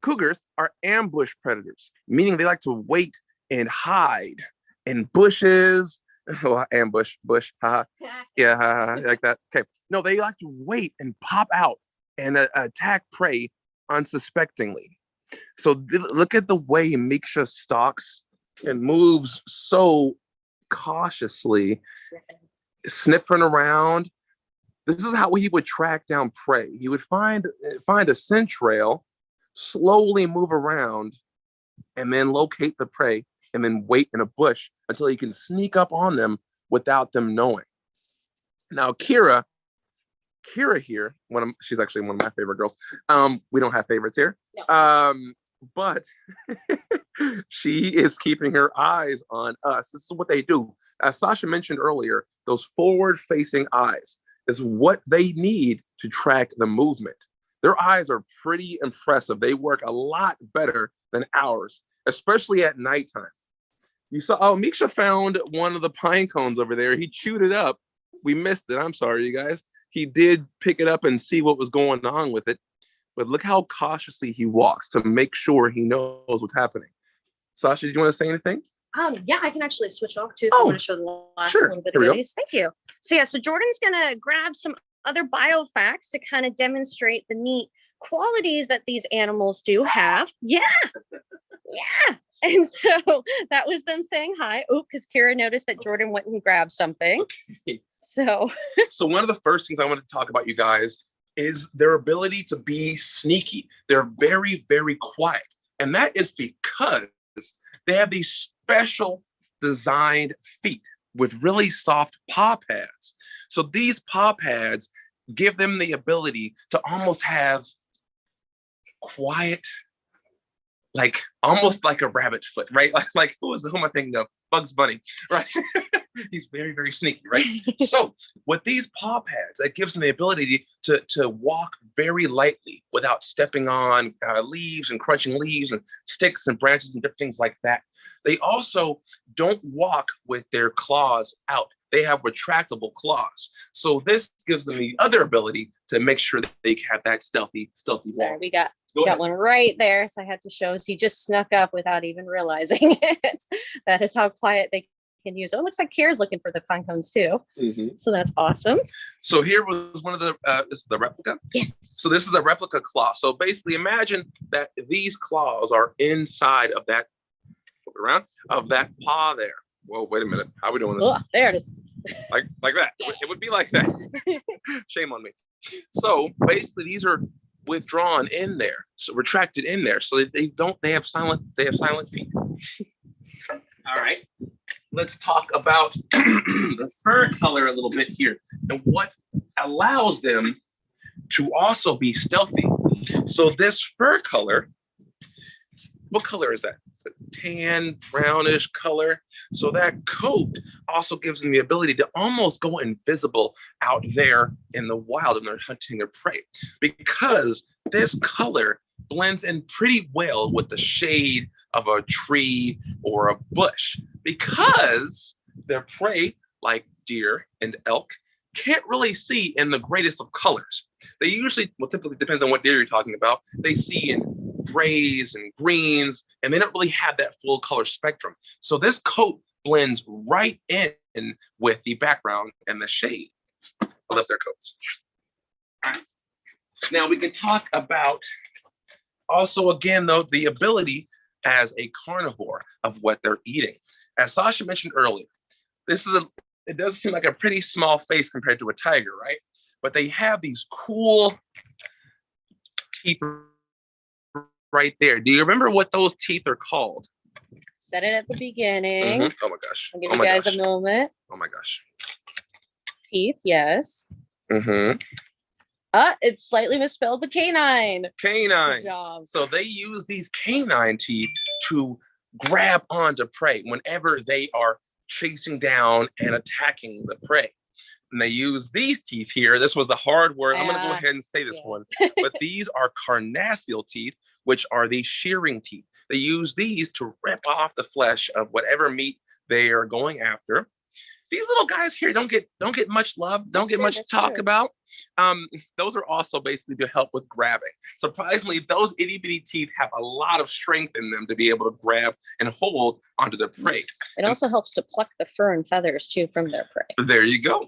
Cougars are ambush predators, meaning they like to wait and hide in bushes. Oh, ambush, bush, haha. Yeah, haha, like that. Okay. No, they like to wait and pop out and attack prey unsuspectingly. So look at the way Miksha stalks and moves so cautiously, sniffing around. This is how he would track down prey. He would find a scent trail, slowly move around, and then locate the prey, and then wait in a bush until he can sneak up on them without them knowing. Now, Kira here, she's actually one of my favorite girls. We don't have favorites here. No. But she is keeping her eyes on us. This is what they do. As Sasha mentioned earlier, those forward-facing eyes is what they need to track the movement. Their eyes are pretty impressive. They work a lot better than ours, especially at nighttime. You saw, Miksha found one of the pine cones over there. He chewed it up. We missed it. I'm sorry, you guys. he did pick it up and see what was going on with it. But look how cautiously he walks to make sure he knows what's happening. Sasha, do you want to say anything? Yeah, I can actually switch off too. Oh, I want to show the last sure. little bit Here of we go. goodies. Thank you. So yeah, so Jordan's gonna grab some other biofacts to kind of demonstrate the neat qualities that these animals do have. Yeah. Yeah. And so that was them saying hi. Oh, because Kira noticed that Jordan went and grabbed something. Okay. So one of the first things I want to talk about, you guys, is their ability to be sneaky. They're very, very quiet. And that is because they have these special designed feet with really soft paw pads. So these paw pads give them the ability to almost have quiet, like almost like a rabbit foot, right? Like who am I thinking of? Bugs Bunny, right? He's very, very sneaky, right? So with these paw pads, that gives them the ability to walk very lightly without stepping on leaves and crunching leaves and sticks and branches and different things like that. They also don't walk with their claws out. They have retractable claws. So this gives them the other ability to make sure that they have that stealthy walk. sorry, we got one right there. So I had to show us. He just snuck up without even realizing it. That is how quiet they can use. Oh, it looks like Kira's looking for the pine cones too. Mm-hmm. So that's awesome. So here was one of the, this is the replica? Yes. So this is a replica claw. So basically imagine that these claws are inside of that, of that paw there. Whoa, wait a minute. How are we doing this? Oh, there it is. Like that. It would be like that. Shame on me. So basically these are withdrawn in there, so retracted in there. So they have silent feet. All right. Let's talk about the fur color a little bit here and what allows them to also be stealthy. So this fur color, what color is that? It's a tan, brownish color. So that coat also gives them the ability to almost go invisible out there in the wild when they're hunting their prey, because this color blends in pretty well with the shade of a tree or a bush, because their prey, like deer and elk, can't really see in the greatest of colors. They usually, well, typically depends on what deer you're talking about, they see in grays and greens, and they don't really have that full color spectrum. So this coat blends right in with the background and the shade of their coats. All right. Now we can talk about also, again, though, the ability as a carnivore of what they're eating. As Sasha mentioned earlier, it does seem like a pretty small face compared to a tiger, right? But they have these cool teeth right there. Do you remember what those teeth are called? Said it at the beginning. Mm-hmm. Oh my gosh. I'll give you guys a moment. Oh my gosh. Teeth, yes. Mm-hmm. It's slightly misspelled, but canine. Canine. Good job. So they use these canine teeth to grab onto prey whenever they are chasing down and attacking the prey. And they use these teeth here. This was the hard word. I'm going to go ahead and say this one. But these are carnassial teeth, which are the shearing teeth. They use these to rip off the flesh of whatever meat they are going after. These little guys here don't get much love, don't get much talk about. Those are also basically to help with grabbing. Surprisingly, those itty bitty teeth have a lot of strength in them to be able to grab and hold onto their prey. It also helps to pluck the fur and feathers too from their prey. There you go.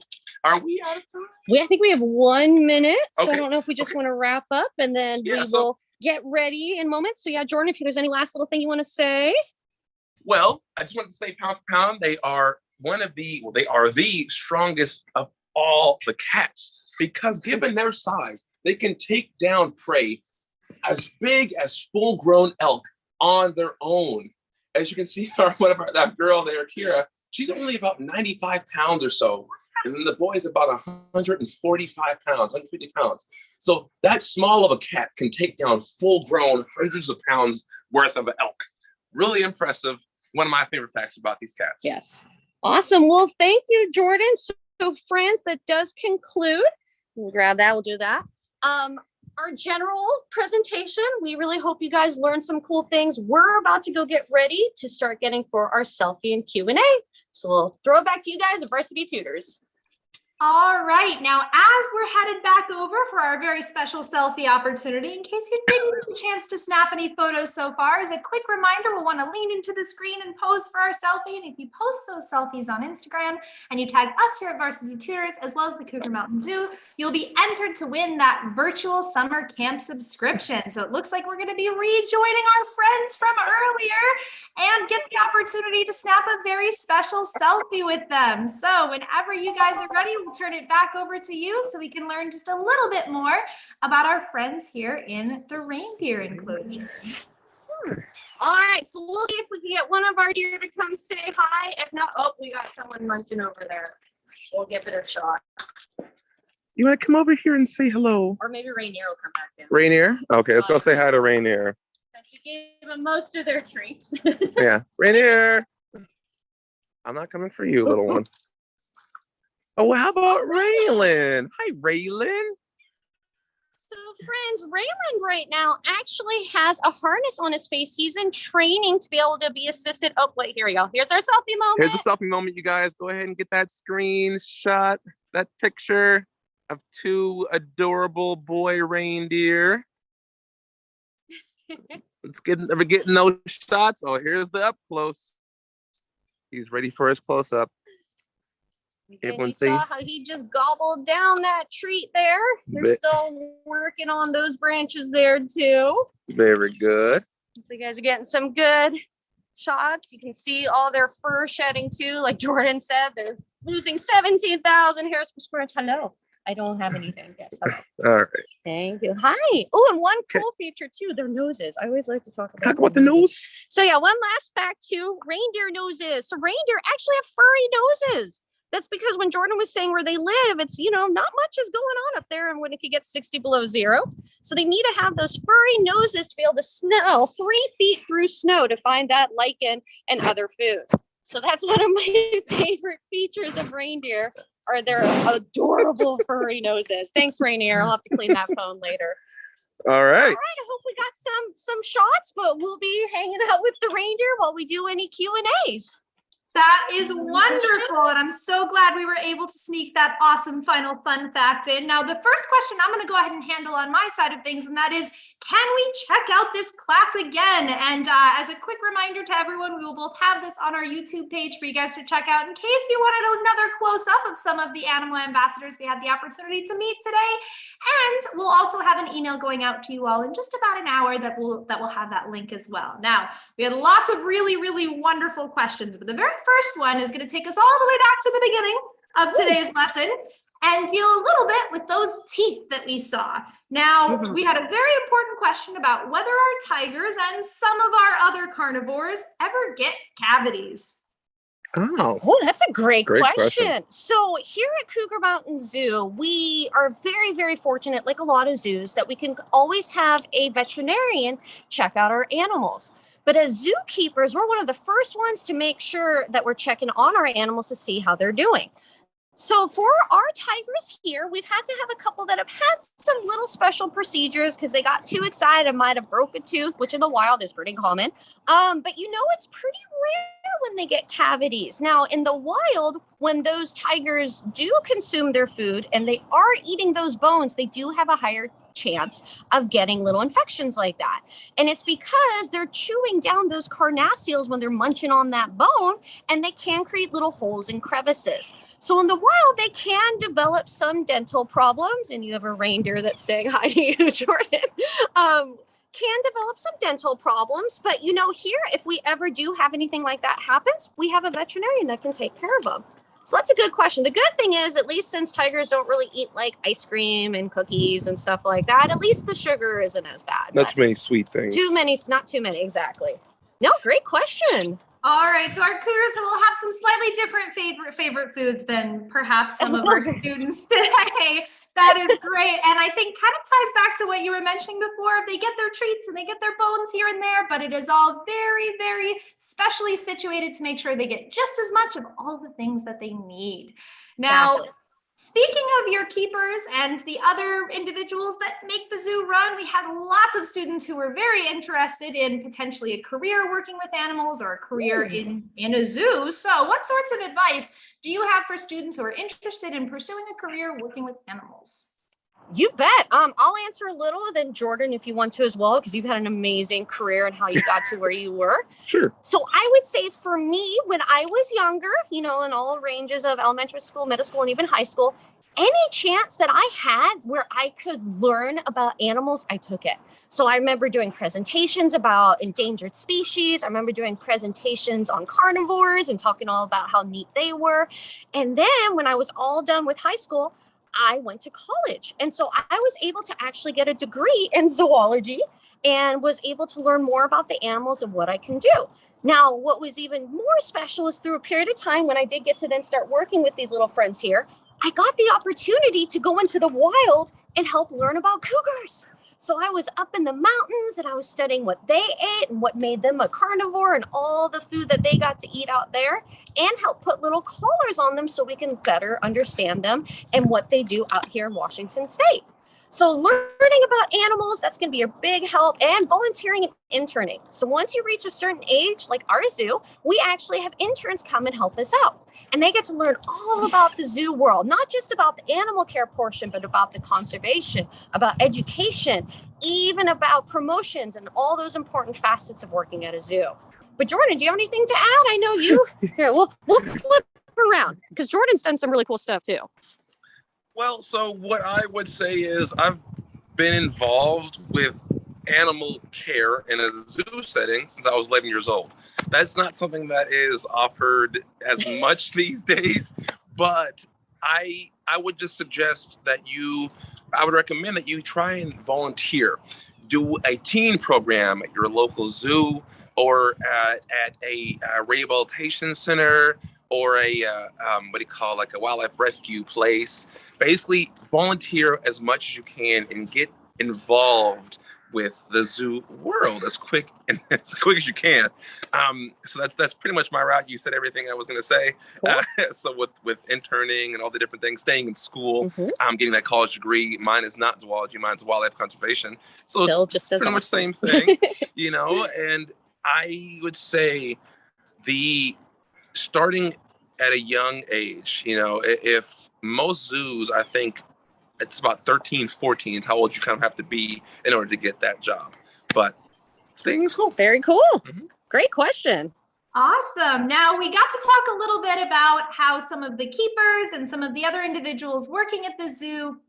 Are we out of time? I think we have 1 minute. So Okay. I don't know if we just want to wrap up and then we will get ready in moments. So yeah, Jordan, if there's any last little thing you want to say. Well, I just want to say pound for pound, they are they are the strongest of all the cats, because given their size, they can take down prey as big as full-grown elk on their own. As you can see, that girl there, Kira, she's only about 95 pounds or so. And then the boy is about 145 pounds, 150 pounds. So that small of a cat can take down full-grown hundreds of pounds worth of elk. Really impressive. One of my favorite facts about these cats. Yes. Awesome. Well, thank you, Jordan. So friends, that does conclude. We'll grab that. We'll do that. Our general presentation. We really hope you guys learned some cool things. We're about to go get ready to start getting for our selfie and Q&A. So we'll throw it back to you guys at Varsity Tutors. All right, now as we're headed back over for our very special selfie opportunity, in case you didn't get a chance to snap any photos so far, as a quick reminder, we'll want to lean into the screen and pose for our selfie. And if you post those selfies on Instagram and you tag us here at Varsity Tutors, as well as the Cougar Mountain Zoo, you'll be entered to win that virtual summer camp subscription. So it looks like we're going to be rejoining our friends from earlier and get the opportunity to snap a very special selfie with them. So whenever you guys are ready, we'll turn it back over to you so we can learn just a little bit more about our friends here in the reindeer enclosure. All right, so we'll see if we can get one of our deer to come say hi. If not, oh, we got someone munching over there. We'll give it a shot. You want to come over here and say hello? Or maybe Rainier will come back in. Rainier? Okay, let's go say hi to Rainier. She gave them most of their treats. Yeah, Rainier. I'm not coming for you, little one. Oh, how about Raylan? Hi, Raylan. So friends, Raylan right now actually has a harness on his face. He's in training to be able to be assisted. Oh, wait, here we go. Here's our selfie moment. Here's a selfie moment, you guys. Go ahead and get that screenshot, that picture of two adorable boy reindeer. We're getting those shots. Oh, here's the up close. He's ready for his close up. And you saw how he just gobbled down that treat there. They're still working on those branches there too. Very good. You guys are getting some good shots. You can see all their fur shedding too. Like Jordan said, they're losing 17,000 hairs per square inch. Hello. I don't have anything. Yes. All right. Thank you. Hi. Oh, and one cool feature too, their noses. I always like to talk about the nose. So yeah, one last fact too, reindeer noses. So reindeer actually have furry noses. That's because when Jordan was saying where they live, it's, you know, not much is going on up there and when it could get 60 below zero. So they need to have those furry noses to be able to smell 3 feet through snow to find that lichen and other food. So that's one of my favorite features of reindeer are their adorable furry noses. Thanks, Rainier. I'll have to clean that phone later. All right. All right. I hope we got some shots, but we'll be hanging out with the reindeer while we do any Q&As. That is wonderful, and I'm so glad we were able to sneak that awesome final fun fact in. Now, the first question I'm going to go ahead and handle on my side of things, and that is, can we check out this class again? And as a quick reminder to everyone, we will both have this on our YouTube page for you guys to check out in case you wanted another close-up of some of the animal ambassadors we had the opportunity to meet today. And we'll also have an email going out to you all in just about an hour that will have that link as well. Now, we had lots of really, really wonderful questions, but the very first one is going to take us all the way back to the beginning of today's lesson and deal a little bit with those teeth that we saw. Now, we had a very important question about whether our tigers and some of our other carnivores ever get cavities. Oh, that's a great question. So here at Cougar Mountain Zoo, we are very, very fortunate, like a lot of zoos, that we can always have a veterinarian check out our animals. But as zookeepers, we're one of the first ones to make sure that we're checking on our animals to see how they're doing. So for our tigers here, we've had to have a couple that have had some little special procedures because they got too excited, might have broke a tooth, which in the wild is pretty common. But you know, it's pretty rare when they get cavities. Now, in the wild, when those tigers do consume their food and they are eating those bones, they do have a higher chance of getting little infections like that. And it's because they're chewing down those carnassials when they're munching on that bone, and they can create little holes and crevices. So in the wild, they can develop some dental problems, and you have a reindeer that's saying hi to you, Jordan. Can develop some dental problems, but you know, here, if we ever do have anything like that happens, we have a veterinarian that can take care of them. So that's a good question. The good thing is, at least since tigers don't really eat like ice cream and cookies and stuff like that, at least the sugar isn't as bad. Not too many sweet things. Not too many, exactly. No, great question. All right, so our Cougars will have some slightly different favorite foods than perhaps some of our students today. That is great. And I think kind of ties back to what you were mentioning before. They get their treats and they get their bones here and there, but it is all very, very specially situated to make sure they get just as much of all the things that they need. Now, Speaking of your keepers and the other individuals that make the zoo run, we had lots of students who were very interested in potentially a career working with animals or a career in a zoo. So what sorts of advice do you have for students who are interested in pursuing a career working with animals? You bet. I'll answer a little, then Jordan, if you want to as well, because you've had an amazing career and how you got to where you were. Sure. So I would say for me, when I was younger, in all ranges of elementary school, middle school, and even high school, any chance that I had where I could learn about animals, I took it. So I remember doing presentations about endangered species. I remember doing presentations on carnivores and talking all about how neat they were. And then when I was all done with high school, I went to college. And so I was able to actually get a degree in zoology and was able to learn more about the animals and what I can do. Now, what was even more special is through a period of time when I did get to then start working with these little friends here, I got the opportunity to go into the wild and help learn about cougars. So I was up in the mountains and I was studying what they ate and what made them a carnivore and all the food that they got to eat out there, and help put little collars on them so we can better understand them and what they do out here in Washington State. So learning about animals, that's going to be a big help, and volunteering and interning. So once you reach a certain age, like our zoo, we actually have interns come and help us out. And they get to learn all about the zoo world, not just about the animal care portion, but about the conservation, about education, even about promotions and all those important facets of working at a zoo. But Jordan, do you have anything to add? I know you. Here, we'll flip around because Jordan's done some really cool stuff too. Well, so what I would say is I've been involved with animal care in a zoo setting since I was 11 years old. That's not something that is offered as much these days, but I would just suggest that I would recommend that you try and volunteer. Do a teen program at your local zoo or at a rehabilitation center or a like a wildlife rescue place. Basically, volunteer as much as you can and get involved with the zoo world as quick as you can. So that's pretty much my route. You said everything I was going to say. Cool. So with interning and all the different things, staying in school, Mm-hmm. getting that college degree. Mine is not zoology. Mine's wildlife conservation. So Still it's just as pretty much the awesome. same thing, And I would say starting at a young age, if most zoos, I think, it's about 13, 14 is how old you kind of have to be in order to get that job. But staying in school. Very cool. Mm-hmm. Great question. Awesome. Now we got to talk a little bit about how some of the keepers and some of the other individuals working at the zoo,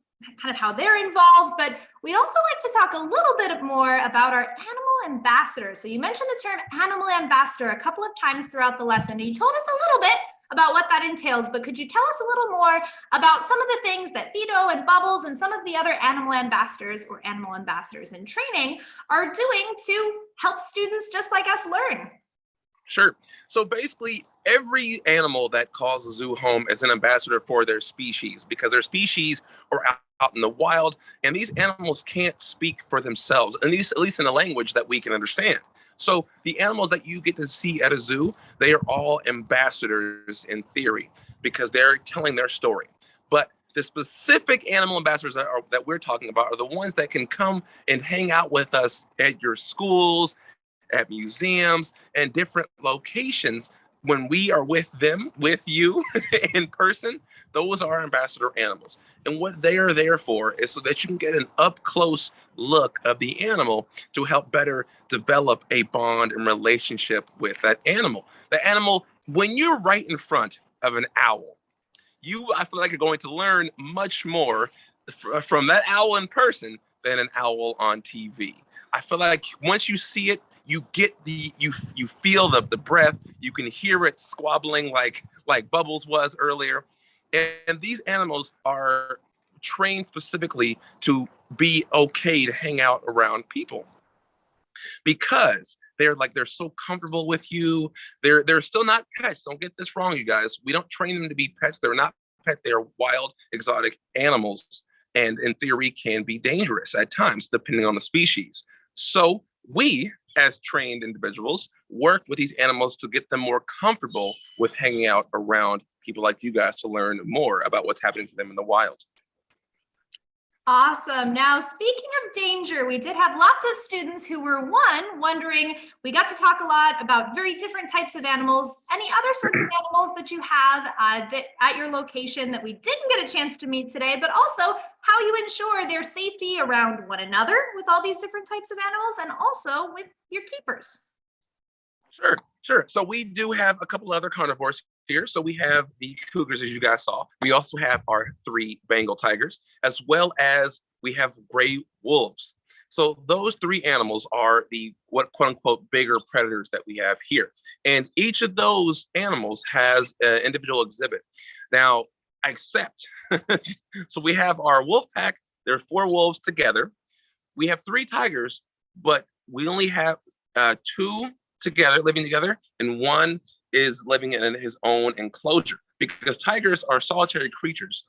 kind of how they're involved, but we'd also like to talk a little bit more about our animal ambassadors. So you mentioned the term animal ambassador a couple of times throughout the lesson, and you told us a little bit about what that entails, but could you tell us a little more about some of the things that Vito and Bubbles and some of the other animal ambassadors or animal ambassadors in training are doing to help students just like us learn? Sure. So basically, every animal that calls a zoo home is an ambassador for their species because their species are out in the wild, and these animals can't speak for themselves, at least in a language that we can understand. So the animals that you get to see at a zoo, they are all ambassadors in theory because they're telling their story. But the specific animal ambassadors that we're talking about are the ones that can come and hang out with us at your schools, at museums, and different locations. When we are with you in person, those are ambassador animals. And what they are there for is so that you can get an up-close look of the animal to help better develop a bond and relationship with that animal. The animal, when you're right in front of an owl, I feel like you're going to learn much more from that owl in person than an owl on TV. I feel like once you see it, you get you feel the breath, you can hear it squabbling like Bubbles was earlier. And these animals are trained specifically to be okay to hang out around people because they're so comfortable with you. They're still not pets. Don't get this wrong, you guys. We don't train them to be pets. They're not pets. They are wild, exotic animals, and in theory can be dangerous at times, depending on the species. So we as trained individuals, work with these animals to get them more comfortable with hanging out around people like you guys to learn more about what's happening to them in the wild. Awesome. Now, speaking of danger, we did have lots of students who were wondering, we got to talk a lot about very different types of animals. Any other sorts of animals that you have that at your location that we didn't get a chance to meet today, but also how you ensure their safety around one another with all these different types of animals and also with your keepers? Sure. So we do have a couple other carnivores here. So we have the cougars, as you guys saw. We also have our 3 Bengal tigers, as well as we have gray wolves. So those 3 animals are the what quote unquote bigger predators that we have here. And each of those animals has an individual exhibit. Now, except, so we have our wolf pack. There are 4 wolves together. We have 3 tigers, but we only have 2 together, living together, and 1 is living in his own enclosure, because tigers are solitary creatures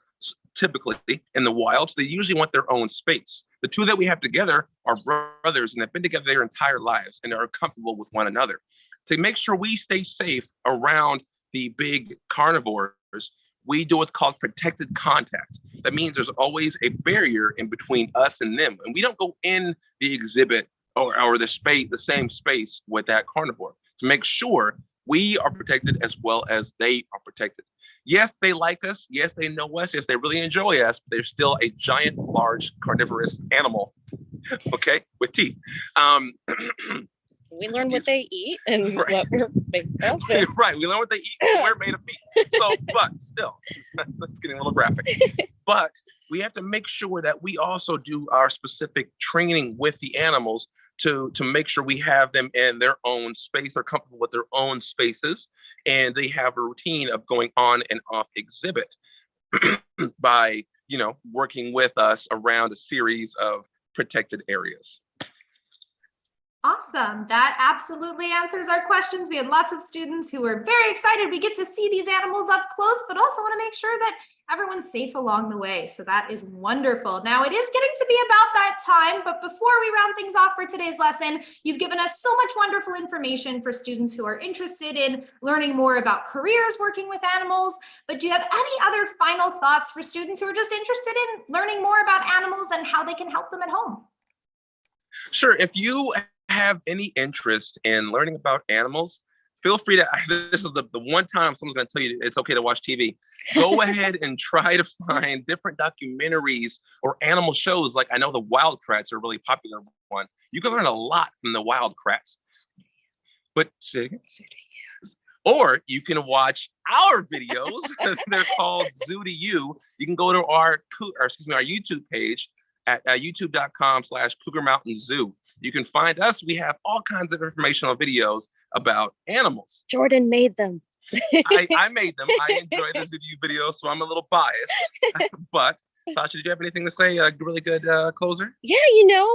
typically in the wild, so they usually want their own space. The 2 that we have together are brothers and have been together their entire lives and are comfortable with one another. To make sure we stay safe around the big carnivores, we do what's called protected contact. That means there's always a barrier in between us and them, and we don't go in the exhibit or the same space with that carnivore, to make sure we are protected as well as they are protected. Yes, they like us. Yes, they know us. Yes, they really enjoy us. But they're still a giant, large carnivorous animal, okay, with teeth. We learn what they eat and Right. what we're made of. Right, we learn what they eat and we're made of meat. So, but still, that's getting a little graphic. But we have to make sure that we also do our specific training with the animals to make sure we have them in their own space, they're comfortable with their own spaces, and they have a routine of going on and off exhibit by, working with us around a series of protected areas. Awesome. That absolutely answers our questions. We had lots of students who were very excited. We get to see these animals up close, but also want to make sure that everyone's safe along the way. So that is wonderful. Now it is getting to be about that time, but before we round things off for today's lesson, you've given us so much wonderful information for students who are interested in learning more about careers working with animals. But do you have any other final thoughts for students who are just interested in learning more about animals and how they can help them at home? Sure. If you have any interest in learning about animals, feel free to, this is the one time someone's going to tell you it's okay to watch TV. Go ahead and try to find different documentaries or animal shows. Like, I know the wild krats are a really popular one. You can learn a lot from the wild krats. But or you can watch our videos. They're called Zoo to You. You can go to our YouTube page at youtube.com/Cougar Mountain Zoo. You can find us. We have all kinds of informational videos about animals. Jordan made them. I made them. I enjoy the video videos, so I'm a little biased. But Sasha, did you have anything to say? A really good closer? Yeah,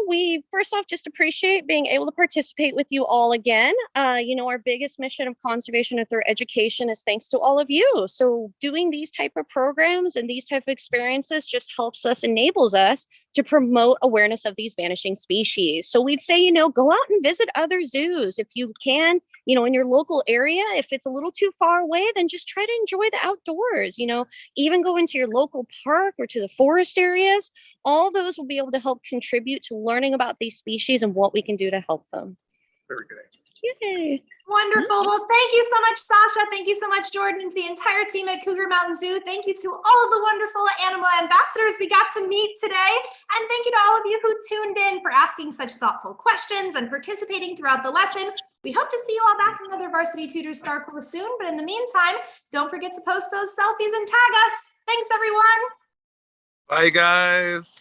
we first off just appreciate being able to participate with you all again. Our biggest mission of conservation and through education is thanks to all of you. So doing these type of programs and these type of experiences just helps us, enables us to promote awareness of these vanishing species. So we'd say, go out and visit other zoos if you can, in your local area. If it's a little too far away, then just try to enjoy the outdoors, even go into your local park or to the forest areas. All those will be able to help contribute to learning about these species and what we can do to help them. Very good answer. Yay. Wonderful. Well, thank you so much, Sasha. Thank you so much, Jordan, and to the entire team at Cougar Mountain Zoo. Thank you to all of the wonderful animal ambassadors we got to meet today. And thank you to all of you who tuned in for asking such thoughtful questions and participating throughout the lesson. We hope to see you all back in another Varsity Tutors StarCourse soon. But in the meantime, don't forget to post those selfies and tag us. Thanks, everyone. Bye, guys.